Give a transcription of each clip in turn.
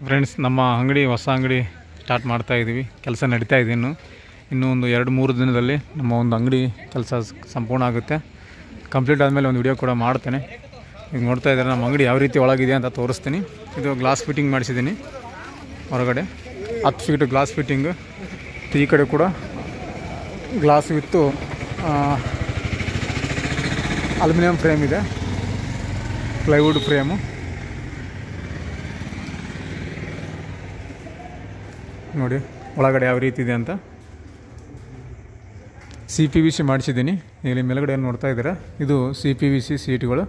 Friends, ನಮ್ಮ ಅಂಗಡಿ ಹೊಸ ಅಂಗಡಿ ಸ್ಟಾರ್ಟ್ ಮಾಡ್ತಾಯಿದ್ದೀವಿ. ಕೆಲಸ ನಡೀತಾ ಇದೆ. ಇನ್ನೂ ಒಂದು 2-3 ದಿನದಲ್ಲಿ ನಮ್ಮ ಒಂದು ಅಂಗಡಿ ಕೆಲಸ ಸಂಪೂರ್ಣ ಆಗುತ್ತೆ. ಕಂಪ್ಲೀಟ್ ಆದಮೇಲೆ ಒಂದು ವಿಡಿಯೋ ಕೂಡ ಮಾಡ್ತೇನೆ. ಈಗ ನೋಡ್ತಾ ಇದ್ದಾರೆ ನಮ್ಮ ಅಂಗಡಿ ಯಾವ ರೀತಿ ಒಳಗಿದೆ ಅಂತ ತೋರಿಸ್ತೀನಿ. ಇದು ಗ್ಲಾಸ್ ಫಿಟ್ಟಿಂಗ್ ಮಾಡಿಸಿದ್ದೀನಿ. ಹೊರಗಡೆ 10 ಫೀಟ್ ಗ್ಲಾಸ್ ಫಿಟ್ಟಿಂಗು. ಈ ಕಡೆ ಕೂಡ ಗ್ಲಾಸ್ ವಿತ್ತು ಅಲ್ಯೂಮಿನಿಯಂ ಫ್ರೇಮ್ ಇದೆ, ಪ್ಲೈವುಡ್ ಫ್ರೇಮು. ನೋಡಿ ಒಳಗಡೆ ಯಾವ ರೀತಿ ಇದೆ ಅಂತ. CPVC ಮಾಡಿಸಿದ್ದೀನಿ. ಇಲ್ಲಿ ಮೇಲ್ಗಡೆ ಏನು ನೋಡ್ತಾ ಇದ್ದೀರಾ, ಇದು CPVC ಸೀಟ್ಗಳು.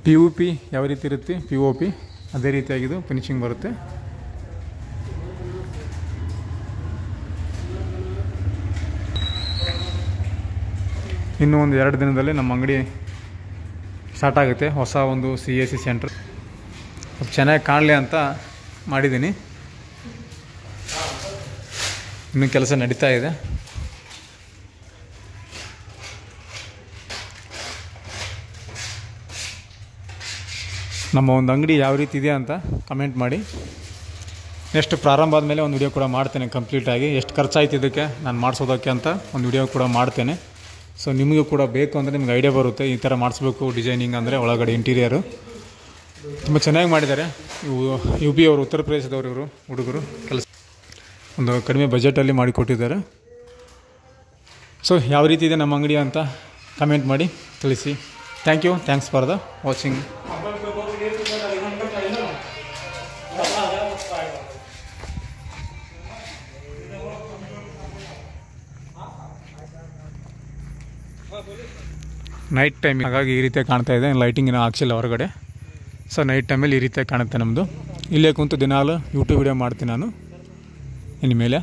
PUP ಯಾವ ರೀತಿ ಇರುತ್ತೆ, POP ಅದೇ ರೀತಿಯಾಗಿದ್ದು ಫಿನಿಶಿಂಗ್ ಬರುತ್ತೆ. ಇನ್ನೂ ಒಂದು 2 ದಿನದಲ್ಲಿ ನಮ್ಮ ಅಂಗಡಿ ಸ್ಟಾರ್ಟ್ ಆಗುತ್ತೆ. ಹೊಸ ಒಂದು CAC ಸೆಂಟ್ರ್ ಚೆನ್ನಾಗಿ ಕಾಣಲಿ ಅಂತ ಮಾಡಿದ್ದೀನಿ. ಇನ್ನೂ ಕೆಲಸ ನಡೀತಾ ಇದೆ. ನಮ್ಮ ಒಂದು ಅಂಗಡಿ ಯಾವ ರೀತಿ ಇದೆ ಅಂತ ಕಮೆಂಟ್ ಮಾಡಿ. ನೆಕ್ಸ್ಟ್ ಪ್ರಾರಂಭ ಆದಮೇಲೆ ಒಂದು ವಿಡಿಯೋ ಕೂಡ ಮಾಡ್ತೇನೆ ಕಂಪ್ಲೀಟಾಗಿ. ಎಷ್ಟು ಖರ್ಚಾಯ್ತು ಇದಕ್ಕೆ ನಾನು ಮಾಡಿಸೋದಕ್ಕೆ ಅಂತ ಒಂದು ವಿಡಿಯೋ ಕೂಡ ಮಾಡ್ತೇನೆ. ಸೊ ನಿಮಗೂ ಕೂಡ ಬೇಕು ಅಂದರೆ ನಿಮ್ಗೆ ಐಡಿಯಾ ಬರುತ್ತೆ, ಈ ಥರ ಮಾಡಿಸ್ಬೇಕು ಡಿಸೈನಿಂಗ್ ಅಂದರೆ. ಒಳಗಡೆ ಇಂಟೀರಿಯರು ತುಂಬ ಚೆನ್ನಾಗಿ ಮಾಡಿದ್ದಾರೆ. UP ಅವರು, ಉತ್ತರ ಪ್ರದೇಶದವರು ಇವರು ಹುಡುಗರು. ಕೆಲಸ ಒಂದು ಕಡಿಮೆ ಬಜೆಟಲ್ಲಿ ಮಾಡಿಕೊಟ್ಟಿದ್ದಾರೆ. ಸೊ ಯಾವ ರೀತಿ ಇದೆ ನಮ್ಮ ಅಂಗಡಿ ಅಂತ ಕಮೆಂಟ್ ಮಾಡಿ ತಿಳಿಸಿ. Thanks for the watching. Night time ಹಾಗಾಗಿ ಈ ರೀತಿಯಾಗಿ ಕಾಣ್ತಾ ಇದೆ. ಲೈಟಿಂಗಿನ ಹಾಕ್ಸಿಲ್ಲ ಹೊರಗಡೆ. ಸೊ ನೈಟ್ ಟೈಮಲ್ಲಿ ಈ ರೀತಿಯಾಗಿ ಕಾಣುತ್ತೆ ನಮ್ಮದು. ಇಲ್ಲೇ ಕುಂತು ದಿನಾಲು ಯೂಟ್ಯೂಬ್ ವಿಡಿಯೋ ಮಾಡ್ತೀನಿ ನಾನು ಇನ್ಮೇಲೆ.